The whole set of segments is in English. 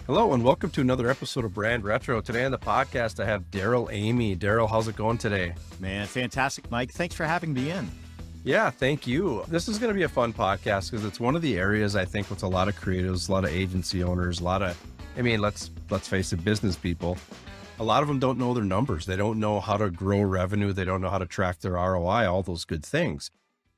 Hello and welcome to another episode of Brand Retro. Today on the podcast, I have Darrell Amy. Darrell, how's it going today? Man, fantastic, Mike. Thanks for having me in. Yeah, thank you. This is going to be a fun podcast because it's one of the areas I think with a lot of creatives, a lot of agency owners, let's face it, business people. A lot of them don't know their numbers. They don't know how to grow revenue. They don't know how to track their ROI, all those good things.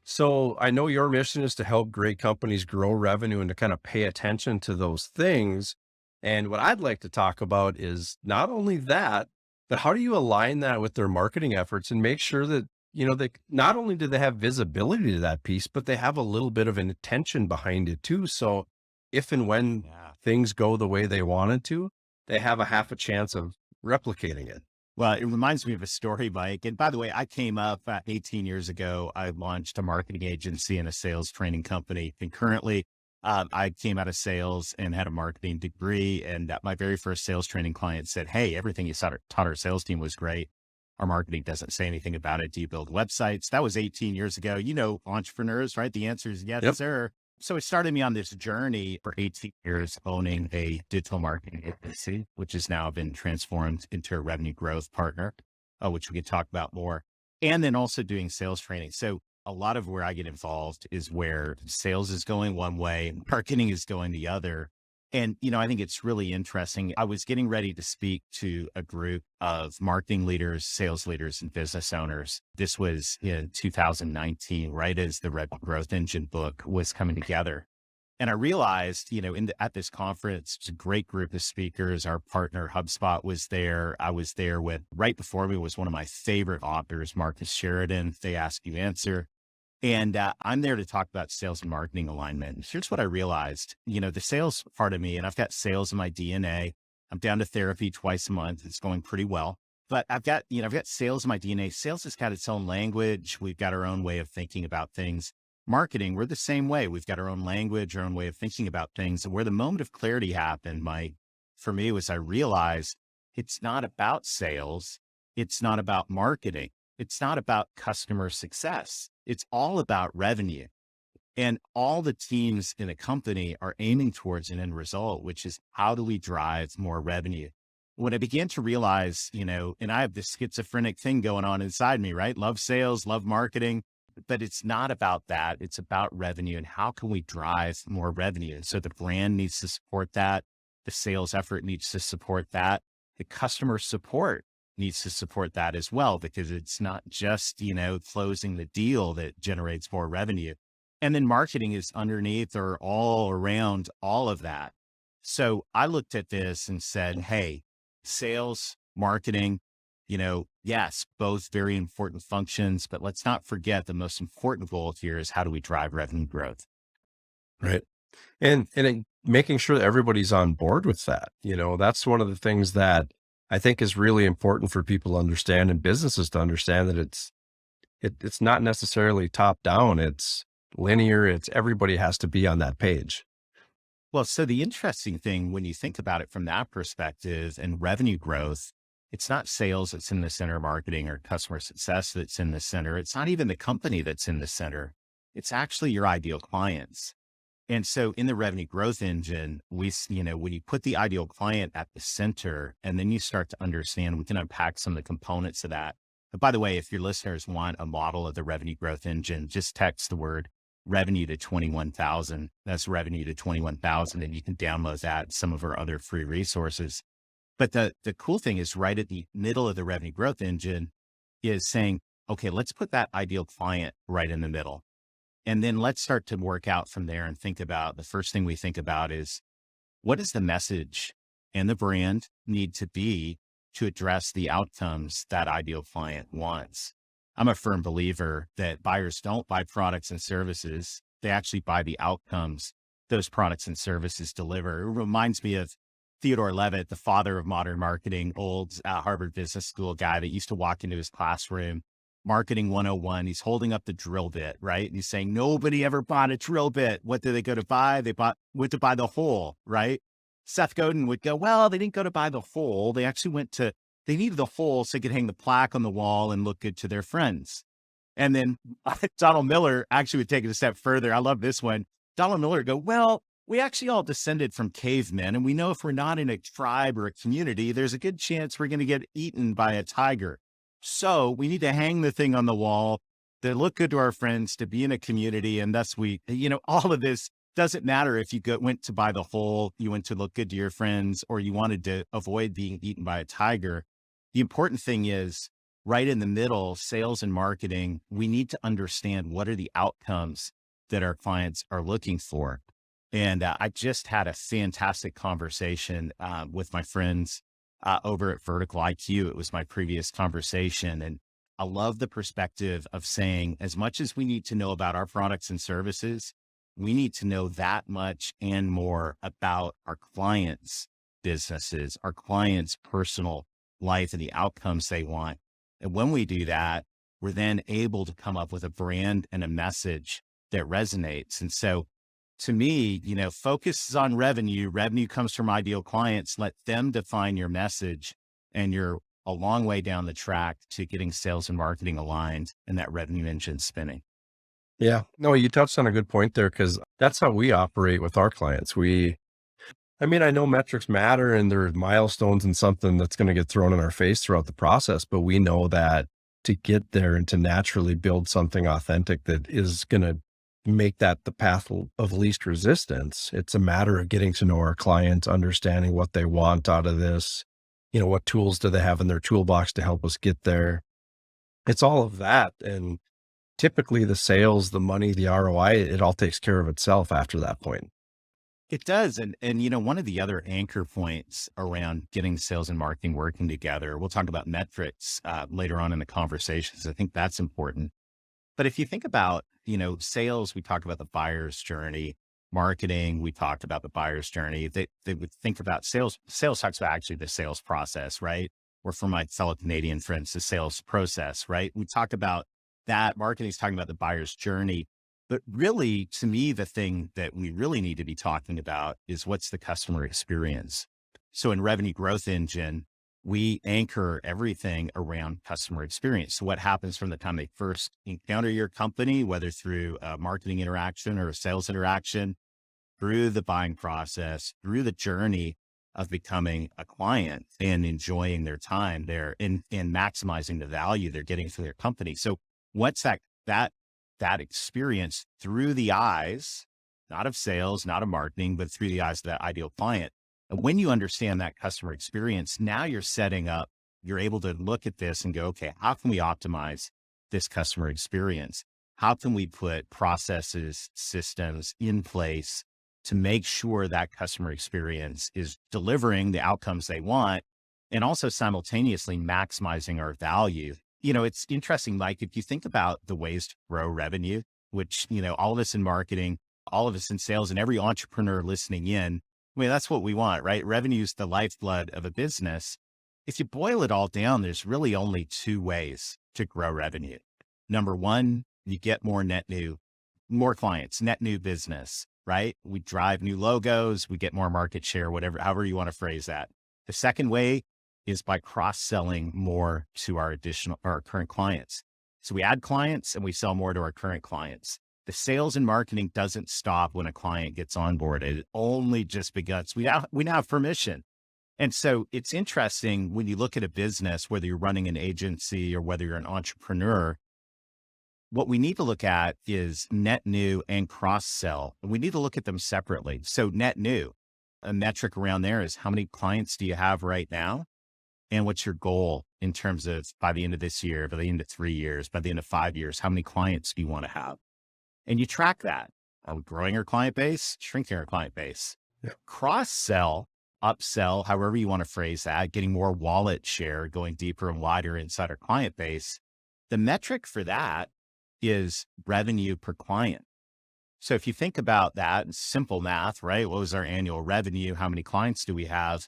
So I know your mission is to help great companies grow revenue and to kind of pay attention to those things. And what I'd like to talk about is not only that, but how do you align that with their marketing efforts and make sure that, they not only do they have visibility to that piece, but they have a little bit of an intention behind it too. So if and when things go the way they wanted to, they have a half a chance of replicating it. Well, it reminds me of a story, Mike. And by the way, I came up 18 years ago. I launched a marketing agency and a sales training company. And currently, I came out of sales and had a marketing degree. And my very first sales training client said, "Hey, everything you taught our sales team was great. Our marketing doesn't say anything about it. Do you build websites?" That was 18 years ago. You know, entrepreneurs, right? The answer is yes, sir. So it started me on this journey for 18 years owning a digital marketing agency, which has now been transformed into a revenue growth partner, which we can talk about more. And then also doing sales training. So a lot of where I get involved is where sales is going one way, marketing is going the other. And, I think it's really interesting. I was getting ready to speak to a group of marketing leaders, sales leaders, and business owners. This was in 2019, right as the Revenue Growth Engine book was coming together. And I realized, at this conference, it's a great group of speakers. Our partner HubSpot was there. I was there with, right before me was one of my favorite authors, Marcus Sheridan, They Ask You Answer. And I'm there to talk about sales and marketing alignment. Here's what I realized, the sales part of me, and I've got sales in my DNA. I'm down to therapy twice a month. It's going pretty well, but I've got sales in my DNA. Sales has got its own language. We've got our own way of thinking about things. Marketing, we're the same way. We've got our own language, our own way of thinking about things. And where the moment of clarity happened, Mike, for me was I realized it's not about sales. It's not about marketing. It's not about customer success. It's all about revenue. And all the teams in a company are aiming towards an end result, which is how do we drive more revenue? When I began to realize, and I have this schizophrenic thing going on inside me, right? Love sales, love marketing, but it's not about that. It's about revenue and how can we drive more revenue? And so the brand needs to support that. The sales effort needs to support that. The customer support needs to support that as well, because it's not just, closing the deal that generates more revenue. And then marketing is underneath or all around all of that. So I looked at this and said, hey, sales, marketing, yes, both very important functions, but let's not forget the most important goal here is how do we drive revenue growth? Right. And making sure that everybody's on board with that. That's one of the things that I think is really important for people to understand and businesses to understand, that it's not necessarily top down. It's linear. It's everybody has to be on that page. Well, so the interesting thing when you think about it from that perspective and revenue growth, it's not sales that's in the center, marketing or customer success that's in the center. It's not even the company that's in the center. It's actually your ideal clients. And so in the revenue growth engine, when you put the ideal client at the center and then you start to understand, we can unpack some of the components of that. But by the way, if your listeners want a model of the revenue growth engine, just text the word revenue to 21,000. That's revenue to 21,000. And you can download that, some of our other free resources. But the cool thing is right at the middle of the revenue growth engine is saying, okay, let's put that ideal client right in the middle. And then let's start to work out from there and think about the first thing we think about is what does the message and the brand need to be to address the outcomes that ideal client wants? I'm a firm believer that buyers don't buy products and services. They actually buy the outcomes those products and services deliver. It reminds me of Theodore Levitt, the father of modern marketing, old Harvard Business School guy that used to walk into his classroom, Marketing 101. He's holding up the drill bit, right? And he's saying, nobody ever bought a drill bit. What did they go to buy? Went to buy the hole, right? Seth Godin would go, well, they didn't go to buy the hole. They actually they needed the hole so they could hang the plaque on the wall and look good to their friends. And then Donald Miller actually would take it a step further. I love this one. Donald Miller would go, well, We actually all descended from cavemen, and we know if we're not in a tribe or a community, there's a good chance we're going to get eaten by a tiger. So we need to hang the thing on the wall to look good to our friends, to be in a community. And thus all of this doesn't matter if you went to buy the whole, you went to look good to your friends, or you wanted to avoid being eaten by a tiger. The important thing is right in the middle, sales and marketing, we need to understand what are the outcomes that our clients are looking for. And I just had a fantastic conversation with my friends over at Vertical IQ. It was my previous conversation. And I love the perspective of saying, as much as we need to know about our products and services, we need to know that much and more about our clients' businesses, our clients' personal life and the outcomes they want. And when we do that, we're then able to come up with a brand and a message that resonates. And so to me, focus is on revenue. Revenue comes from ideal clients. Let them define your message, and you're a long way down the track to getting sales and marketing aligned and that revenue engine spinning. Yeah, no, you touched on a good point there because that's how we operate with our clients. I know metrics matter and there are milestones and something that's going to get thrown in our face throughout the process, but we know that to get there and to naturally build something authentic that is going to make that the path of least resistance, it's a matter of getting to know our clients, understanding what they want out of this, what tools do they have in their toolbox to help us get there. It's all of that. And typically the sales, the money, the ROI, it all takes care of itself after that point. It does. And one of the other anchor points around getting sales and marketing working together, we'll talk about metrics later on in the conversations. I think that's important. But if you think about, sales, we talk about the buyer's journey. Marketing, we talked about the buyer's journey. They would think about sales. Sales talks about actually the sales process, right? Or for my fellow Canadian friends, the sales process, right? We talk about that. Marketing is talking about the buyer's journey. But really, to me, the thing that we really need to be talking about is what's the customer experience. So in Revenue Growth Engine, we anchor everything around customer experience. So what happens from the time they first encounter your company, whether through a marketing interaction or a sales interaction, through the buying process, through the journey of becoming a client and enjoying their time there and maximizing the value they're getting for their company. So what's that experience through the eyes, not of sales, not of marketing, but through the eyes of that ideal client. And when you understand that customer experience, now you're able to look at this and go, okay, how can we optimize this customer experience? How can we put processes, systems in place to make sure that customer experience is delivering the outcomes they want and also simultaneously maximizing our value? It's interesting, Mike, if you think about the ways to grow revenue, which, all of us in marketing, all of us in sales, and every entrepreneur listening in, that's what we want, right? Revenue is the lifeblood of a business. If you boil it all down, there's really only two ways to grow revenue. Number one, you get more clients, net new business, right? We drive new logos, we get more market share, however you want to phrase that. The second way is by cross-selling more to our current clients. So we add clients and we sell more to our current clients. The sales and marketing doesn't stop when a client gets onboarded. It only just begins. We now have permission. And so it's interesting when you look at a business, whether you're running an agency or whether you're an entrepreneur, what we need to look at is net new and cross-sell. And we need to look at them separately. So net new, a metric around there is how many clients do you have right now? And what's your goal in terms of by the end of this year, by the end of 3 years, by the end of 5 years, how many clients do you want to have? And you track that. Are we growing our client base, shrinking our client base? Yeah. Cross-sell, upsell, however you want to phrase that, getting more wallet share, going deeper and wider inside our client base. The metric for that is revenue per client. So if you think about that, simple math, right? What was our annual revenue? How many clients do we have?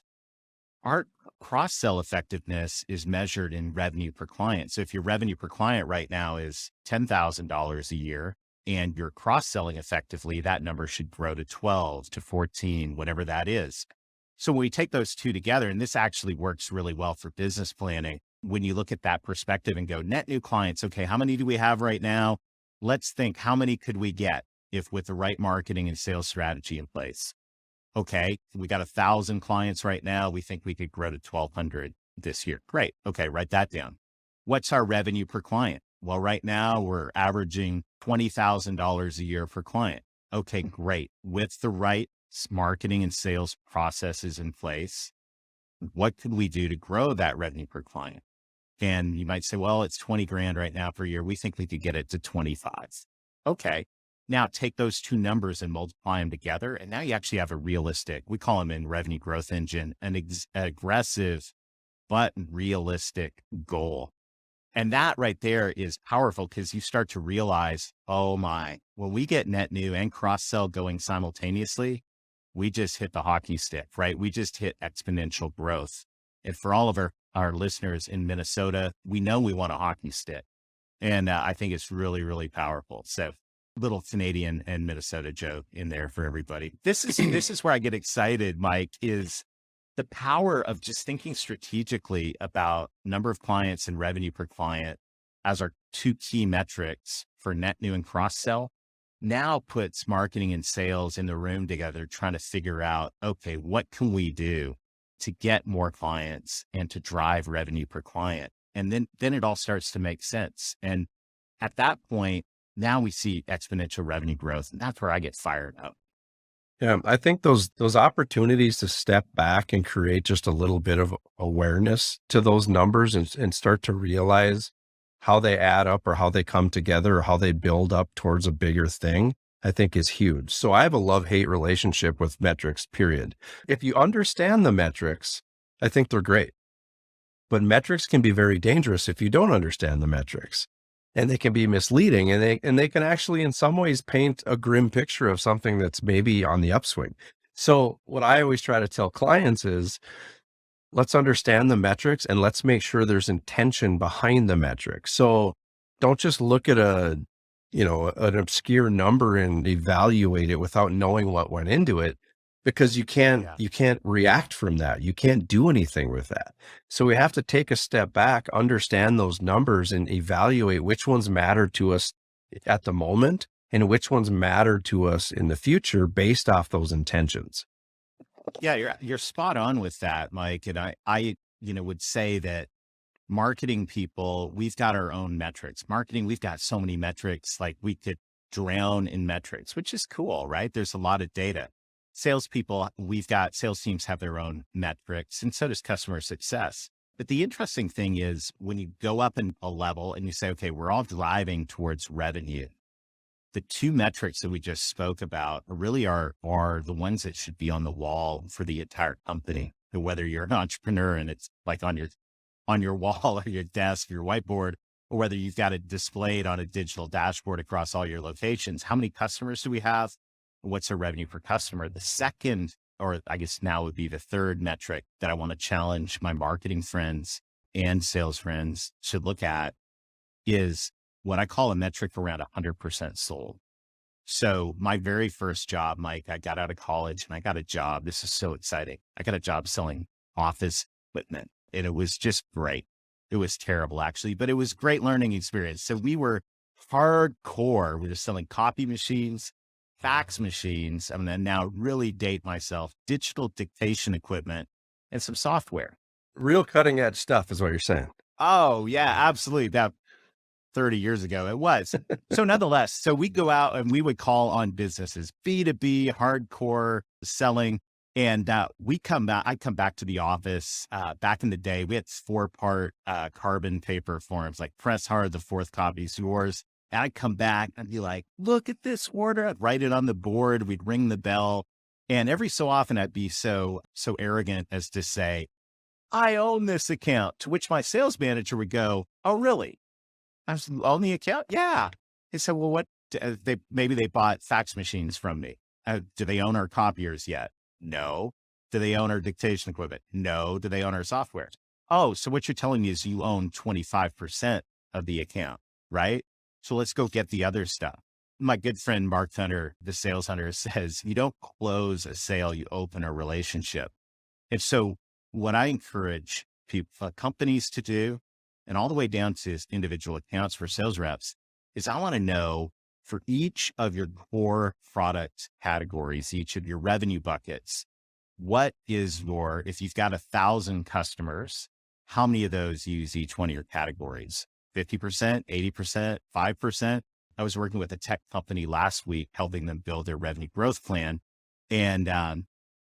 Our cross-sell effectiveness is measured in revenue per client. So if your revenue per client right now is $10,000 a year and you're cross-selling effectively, that number should grow to 12 to 14, whatever that is. So when we take those two together, and this actually works really well for business planning, when you look at that perspective and go net new clients, okay, how many do we have right now? Let's think, how many could we get? if with the right marketing and sales strategy in place. Okay, we got 1,000 clients right now. We think we could grow to 1,200 this year. Great. Okay, write that down. What's our revenue per client? Well, right now we're averaging $20,000 a year per client. Okay, great. With the right marketing and sales processes in place, what could we do to grow that revenue per client? And you might say, well, it's 20 grand right now per year. We think we could get it to 25. Okay. Now take those two numbers and multiply them together. And now you actually have a realistic, we call them in Revenue Growth Engine, an aggressive, but realistic goal. And that right there is powerful because you start to realize, oh my, when we get net new and cross sell going simultaneously, we just hit the hockey stick, right? We just hit exponential growth. And for all of our listeners in Minnesota, we know we want a hockey stick. And I think it's really, really powerful. So little Canadian and Minnesota joke in there for everybody. This is where I get excited, Mike, is the power of just thinking strategically about number of clients and revenue per client as our two key metrics for net new and cross sell now puts marketing and sales in the room together, trying to figure out, okay, what can we do to get more clients and to drive revenue per client? And then it all starts to make sense. And at that point, now we see exponential revenue growth. And that's where I get fired up. Yeah, I think those opportunities to step back and create just a little bit of awareness to those numbers and start to realize how they add up or how they come together or how they build up towards a bigger thing, I think is huge. So I have a love-hate relationship with metrics, period. If you understand the metrics, I think they're great. But metrics can be very dangerous if you don't understand the metrics. And they can be misleading, and they can actually in some ways paint a grim picture of something that's maybe on the upswing. So what I always try to tell clients is, let's understand the metrics and let's make sure there's intention behind the metrics. So don't just look at an obscure number and evaluate it without knowing what went into it, because you can't react from that. You can't do anything with that. So we have to take a step back, understand those numbers and evaluate which ones matter to us at the moment and which ones matter to us in the future based off those intentions. Yeah, you're spot on with that, Mike. And I would say that marketing people, we've got our own metrics. Marketing, we've got so many metrics, like we could drown in metrics, which is cool, right? There's a lot of data. Salespeople, sales teams have their own metrics, and so does customer success. But the interesting thing is when you go up in a level and you say, okay, we're all driving towards revenue, the two metrics that we just spoke about really are the ones that should be on the wall for the entire company. So whether you're an entrepreneur and it's like on your wall or your desk, your whiteboard, or whether you've got it displayed on a digital dashboard across all your locations, how many customers do we have? What's our revenue per customer? The second, or I guess now would be the third metric that I want to challenge my marketing friends and sales friends should look at is what I call a metric around 100% sold. So my very first job, Mike, I got out of college and I got a job. This is so exciting. I got a job selling office equipment and it was just great. It was terrible actually, but it was a great learning experience. So we were hardcore. We were selling copy machines, fax machines. I'm going to now really date myself, digital dictation equipment and some software. Real cutting edge stuff is what you're saying. Oh yeah, absolutely. About 30 years ago it was. So nonetheless, so we go out and we would call on businesses, B2B, hardcore selling. And I come back to the office. Back in the day, we had 4-part carbon paper forms, like press hard, the fourth copy's yours. And I'd come back and be like, look at this order. I'd write it on the board. We'd ring the bell. And every so often I'd be so arrogant as to say, I own this account, to which my sales manager would go, oh, really? I was own the account? Yeah. He said, well, what, maybe they bought fax machines from me. Do they own our copiers yet? No. Do they own our dictation equipment? No. Do they own our software? Oh, so what you're telling me is you own 25% of the account, right? So let's go get the other stuff. My good friend, Mark Hunter, the sales hunter, says, you don't close a sale, you open a relationship. And so what I encourage companies to do, and all the way down to individual accounts for sales reps, is I want to know for each of your core product categories, each of your revenue buckets, what is your, if you've got 1,000 customers, how many of those use each one of your categories? 50%, 80%, 5%? I was working with a tech company last week, helping them build their revenue growth plan. And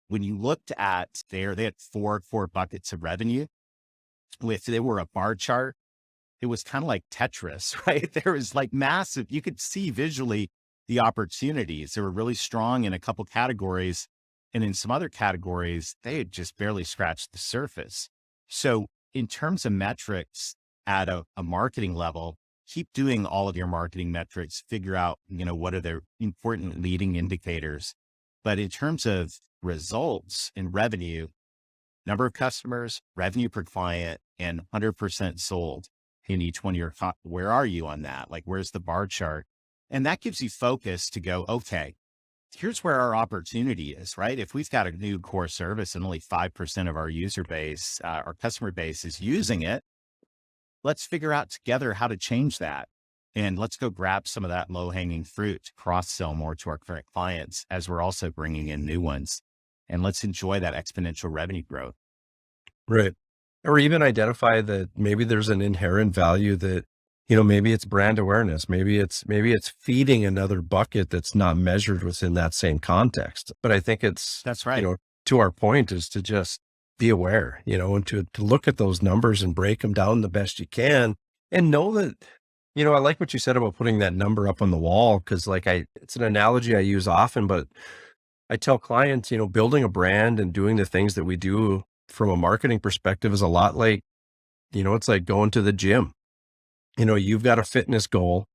when you looked at they had four buckets of revenue. They were a bar chart. It was kind of like Tetris, right? There was like massive, you could see visually the opportunities. They were really strong in a couple categories. And in some other categories, they had just barely scratched the surface. So in terms of metrics at a marketing level, keep doing all of your marketing metrics, figure out, what are the important leading indicators. But in terms of results and revenue, number of customers, revenue per client, and 100% sold in each one of your, where are you on that? Like, where's the bar chart? And that gives you focus to go, okay, here's where our opportunity is, right? If we've got a new core service and only 5% of our user base, our customer base is using it, let's figure out together how to change that. And let's go grab some of that low hanging fruit to cross sell more to our current clients as we're also bringing in new ones. And let's enjoy that exponential revenue growth. Right. Or even identify that maybe there's an inherent value that, maybe it's brand awareness. Maybe it's feeding another bucket that's not measured within that same context. But I think That's right. To our point is to just be aware, and to look at those numbers and break them down the best you can and know that, I like what you said about putting that number up on the wall. Cause it's an analogy I use often, but I tell clients, building a brand and doing the things that we do from a marketing perspective is a lot like, it's like going to the gym. You've got a fitness goal.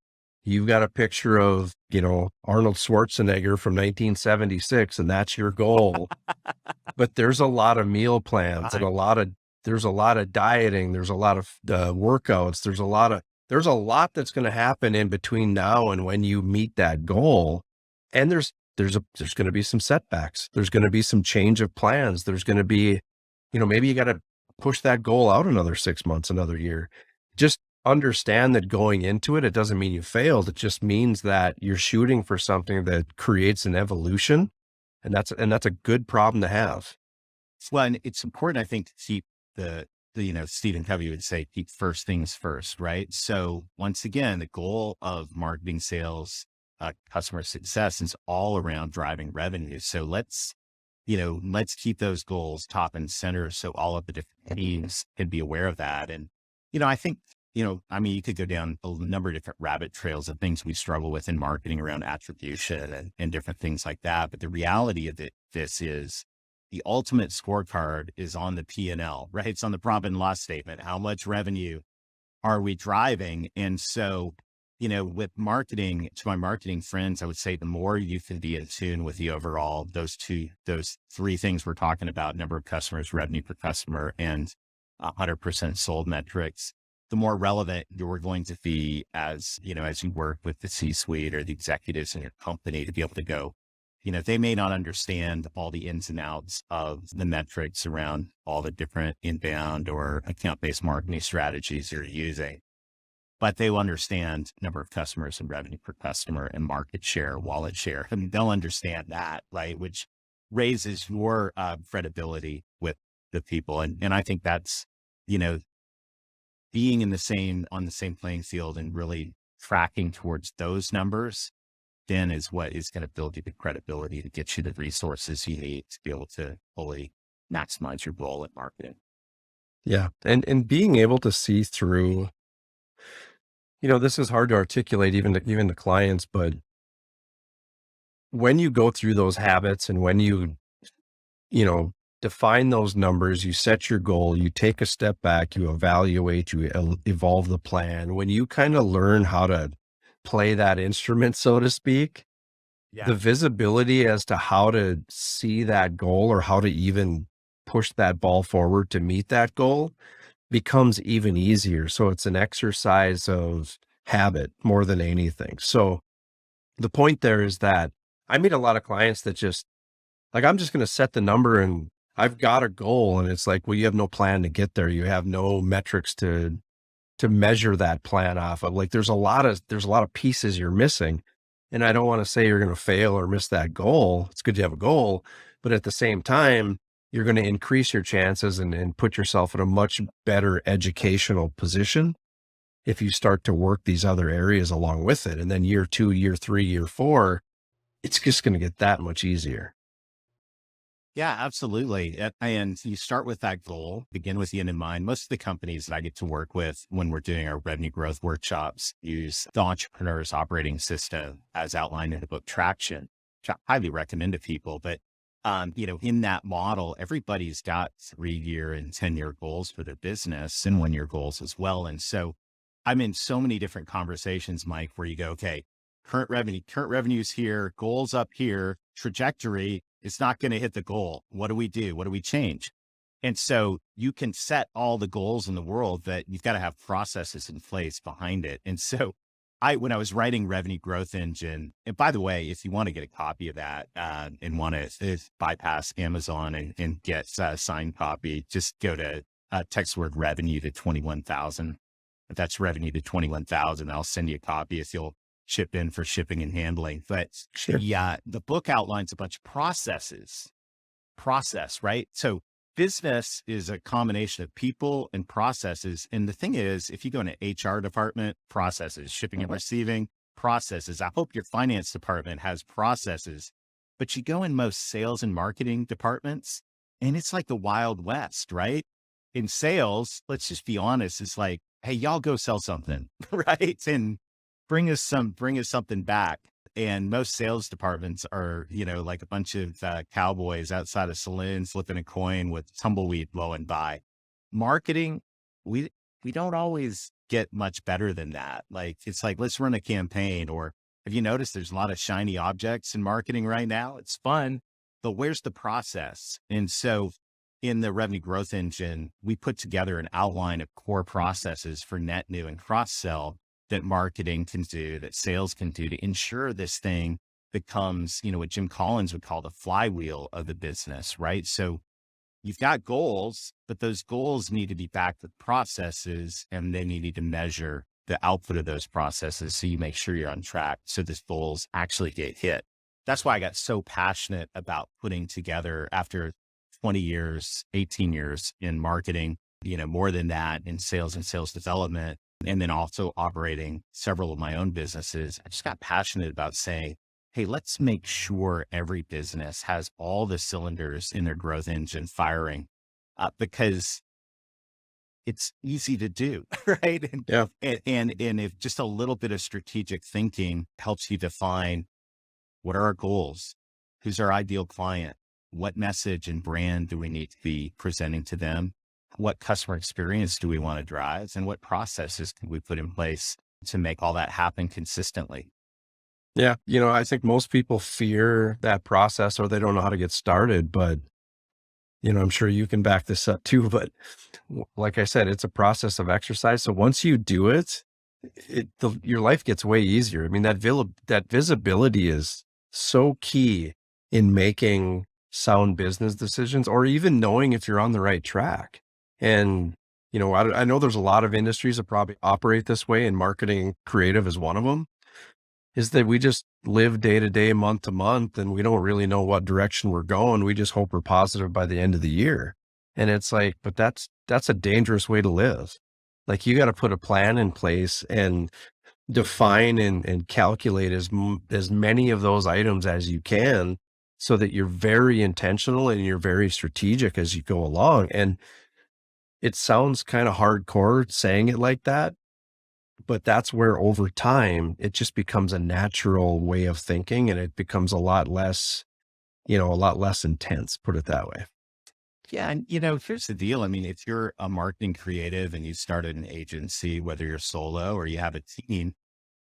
You've got a picture of, Arnold Schwarzenegger from 1976, and that's your goal. But there's a lot of meal plans and there's a lot of dieting. There's a lot of workouts. There's a lot that's going to happen in between now and when you meet that goal. And there's going to be some setbacks. There's going to be some change of plans. There's going to be, maybe you got to push that goal out another 6 months, another year. Just understand that going into it, it doesn't mean you failed. It just means that you're shooting for something that creates an evolution. And that's a good problem to have. Well, and it's important, I think, to keep the Stephen Covey would say, keep first things first, right? So once again, the goal of marketing, sales, customer success is all around driving revenue. So let's keep those goals top and center so all of the different teams can be aware of that. And, I think, you could go down a number of different rabbit trails of things we struggle with in marketing around attribution and different things like that. But the reality of this is the ultimate scorecard is on the P&L, right? It's on the profit and loss statement. How much revenue are we driving? And so, with marketing, to my marketing friends, I would say the more you can be in tune with the overall, those three things we're talking about, number of customers, revenue per customer, and 100% sold metrics, the more relevant you're going to be as you work with the C-suite or the executives in your company to be able to go, they may not understand all the ins and outs of the metrics around all the different inbound or account-based marketing strategies you're using, but they will understand number of customers and revenue per customer and market share, wallet share. I mean, they'll understand that, right? Which raises your credibility with the people. And I think that's, being on the same playing field and really tracking towards those numbers, then is what is going to build you the credibility to get you the resources you need to be able to fully maximize your role in marketing. Yeah. And being able to see through, this is hard to articulate even to clients, but when you go through those habits and when you define those numbers, you set your goal, you take a step back, you evaluate, you evolve the plan. When you kind of learn how to play that instrument, so to speak, the visibility as to how to see that goal or how to even push that ball forward to meet that goal becomes even easier. So it's an exercise of habit more than anything. So the point there is that I meet a lot of clients that just like, I'm just going to set the number and I've got a goal. And it's like, well, you have no plan to get there. You have no metrics to measure that plan off of. Like, there's a lot of pieces you're missing. And I don't want to say you're going to fail or miss that goal. It's good to have a goal, but at the same time, you're going to increase your chances and put yourself in a much better educational position if you start to work these other areas along with it. And then year 2, year 3, year 4, it's just going to get that much easier. Yeah, absolutely. And you start with that goal, begin with the end in mind. Most of the companies that I get to work with when we're doing our revenue growth workshops use the entrepreneur's operating system as outlined in the book Traction, which I highly recommend to people. But, in that model, everybody's got 3-year and 10-year goals for their business and 1-year goals as well. And so I'm in so many different conversations, Mike, where you go, okay, current revenue's here, goals up here, trajectory, it's not going to hit the goal. What do we do? What do we change? And so you can set all the goals in the world, but you've got to have processes in place behind it. And so when I was writing Revenue Growth Engine, and by the way, if you want to get a copy of that and want to bypass Amazon and get a signed copy, just go to text word revenue to 21,000. If that's revenue to 21,000, I'll send you a copy if you'll ship in for shipping and handling. But Sure. yeah, the book outlines a bunch of process, right? So business is a combination of people and processes. And the thing is, if you go in an HR department, processes, shipping and receiving, processes. I hope your finance department has processes, but you go in most sales and marketing departments and it's like the Wild West, right? In sales, let's just be honest. It's like, hey, y'all go sell something, right? And bring us something back. And most sales departments are, like a bunch of cowboys outside of saloons flipping a coin with tumbleweed blowing by. Marketing, we don't always get much better than that. Like, it's like, let's run a campaign. Or have you noticed there's a lot of shiny objects in marketing right now? It's fun, but where's the process? And so in the Revenue Growth Engine, we put together an outline of core processes for net new and cross sell that marketing can do, that sales can do to ensure this thing becomes, what Jim Collins would call the flywheel of the business, right? So you've got goals, but those goals need to be backed with processes, and then you need to measure the output of those processes so you make sure you're on track so these goals actually get hit. That's why I got so passionate about putting together, after 20 years, 18 years in marketing, more than that in sales and sales development, and then also operating several of my own businesses. I just got passionate about saying, hey, let's make sure every business has all the cylinders in their growth engine firing, because it's easy to do, right? Yeah. And if just a little bit of strategic thinking helps you define what are our goals, who's our ideal client, what message and brand do we need to be presenting to them, what customer experience do we want to drive, and what processes can we put in place to make all that happen consistently. Yeah. I think most people fear that process or they don't know how to get started, but I'm sure you can back this up too, but like I said, it's a process of exercise. So once you do it, your life gets way easier. I mean, that visibility is so key in making sound business decisions, or even knowing if you're on the right track. And, I know there's a lot of industries that probably operate this way, and marketing creative is one of them, is that we just live day to day, month to month, and we don't really know what direction we're going. We just hope we're positive by the end of the year. And it's like, but that's a dangerous way to live. Like, you got to put a plan in place and define and calculate as many of those items as you can, so that you're very intentional and you're very strategic as you go along. And it sounds kind of hardcore saying it like that, but that's where over time, it just becomes a natural way of thinking, and it becomes a lot less intense, put it that way. Yeah. And, here's the deal. I mean, if you're a marketing creative and you started an agency, whether you're solo or you have a team,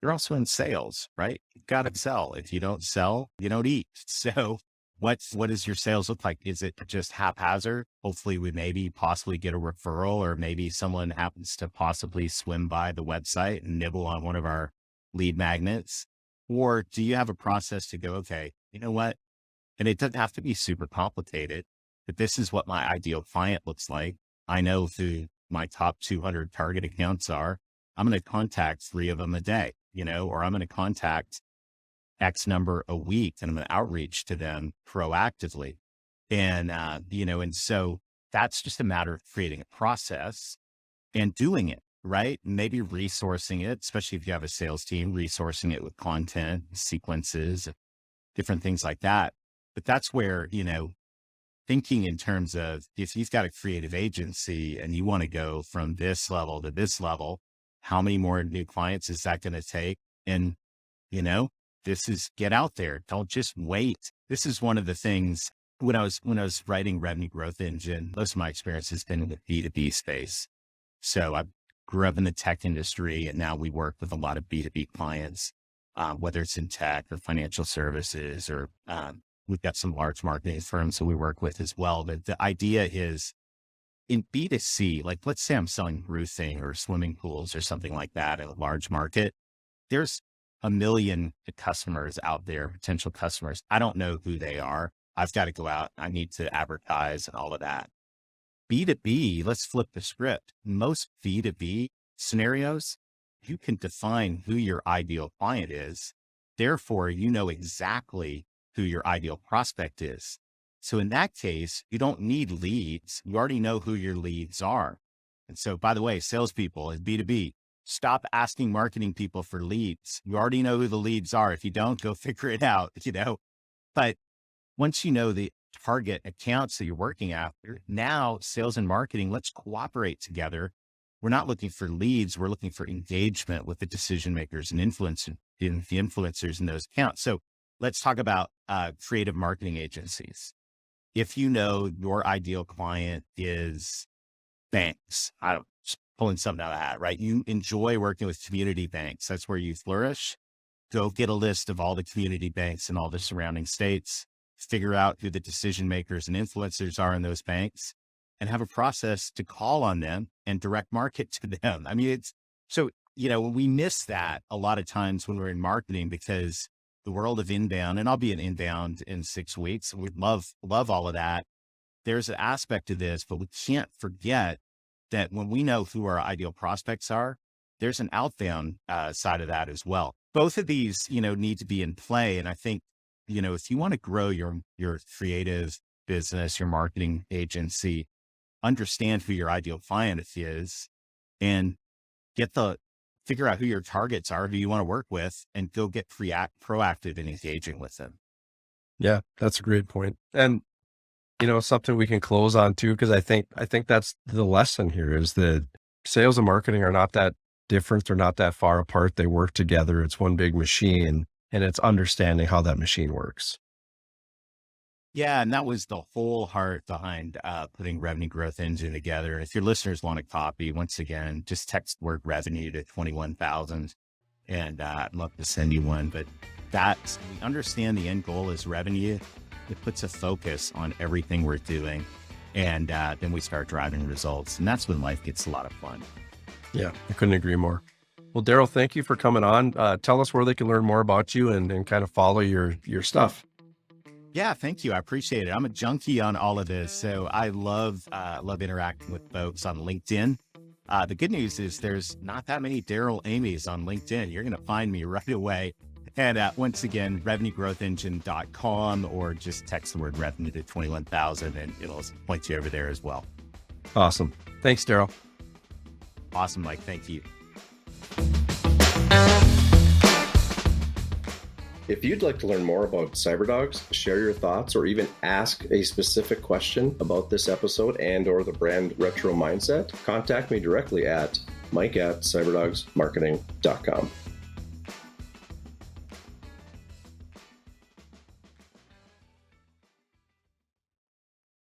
you're also in sales, right? You've got to sell. If you don't sell, you don't eat. So what does your sales look like? Is it just haphazard? Hopefully we maybe possibly get a referral, or maybe someone happens to possibly swim by the website and nibble on one of our lead magnets. Or do you have a process to go, okay, you know what? And it doesn't have to be super complicated, but this is what my ideal client looks like. I know who my top 200 target accounts are. I'm going to contact 3 of them a day, or I'm going to contact X number a week, and I'm going to outreach to them proactively. And, and so that's just a matter of creating a process and doing it, right? Maybe resourcing it, especially if you have a sales team, resourcing it with content, sequences, different things like that. But that's where, thinking in terms of if you've got a creative agency and you want to go from this level to this level, how many more new clients is that going to take? And, this is get out there. Don't just wait. This is one of the things when I was writing Revenue Growth Engine, most of my experience has been in the B2B space. So I grew up in the tech industry, and now we work with a lot of B2B clients, whether it's in tech or financial services, or we've got some large marketing firms that we work with as well. But the idea is in B2C, like let's say I'm selling roofing or swimming pools or something like that in a large market, there's a million customers out there, potential customers. I don't know who they are. I've got to go out. I need to advertise and all of that. B2B, let's flip the script. Most B2B scenarios, you can define who your ideal client is. Therefore, you know exactly who your ideal prospect is. So in that case, you don't need leads. You already know who your leads are. And so, by the way, salespeople in B2B, stop asking marketing people for leads. You already know who the leads are. If you don't, go figure it out, But once you know the target accounts that you're working after, now sales and marketing, let's cooperate together. We're not looking for leads. We're looking for engagement with the decision makers and the influencers in those accounts. So let's talk about creative marketing agencies. If you know your ideal client is banks, just pulling something out of the hat, right? You enjoy working with community banks. That's where you flourish. Go get a list of all the community banks in all the surrounding states, figure out who the decision makers and influencers are in those banks, and have a process to call on them and direct market to them. I mean, we miss that a lot of times when we're in marketing, because the world of inbound, and I'll be an inbound in 6 weeks. We'd love all of that. There's an aspect to this, but we can't forget that when we know who our ideal prospects are, there's an outbound side of that as well. Both of these, need to be in play. And I think, if you want to grow your creative business, your marketing agency, understand who your ideal client is and figure out who your targets are, who you want to work with, and go get proactive in engaging with them. Yeah, that's a great point. And, something we can close on too, because I think that's the lesson here, is that sales and marketing are not that different. They're not that far apart. They work together. It's one big machine, and it's understanding how that machine works. Yeah. And that was the whole heart behind putting Revenue Growth Engine together. If your listeners want a copy, once again, just text the word revenue to 21,000 and I'd love to send you one. But we understand the end goal is revenue. It puts a focus on everything we're doing. And then we start driving results. And that's when life gets a lot of fun. Yeah, I couldn't agree more. Well, Darrell, thank you for coming on. Tell us where they can learn more about you and kind of follow your stuff. Yeah, thank you. I appreciate it. I'm a junkie on all of this. So I love interacting with folks on LinkedIn. The good news is there's not that many Darrell Amy's on LinkedIn. You're going to find me right away. And once again, revenuegrowthengine.com, or just text the word revenue to 21,000 and it'll point you over there as well. Awesome. Thanks, Darrell. Awesome, Mike. Thank you. If you'd like to learn more about CyberDogs, share your thoughts, or even ask a specific question about this episode and/or the brand Retro Mindset, contact me directly at mike@cyberdogsmarketing.com.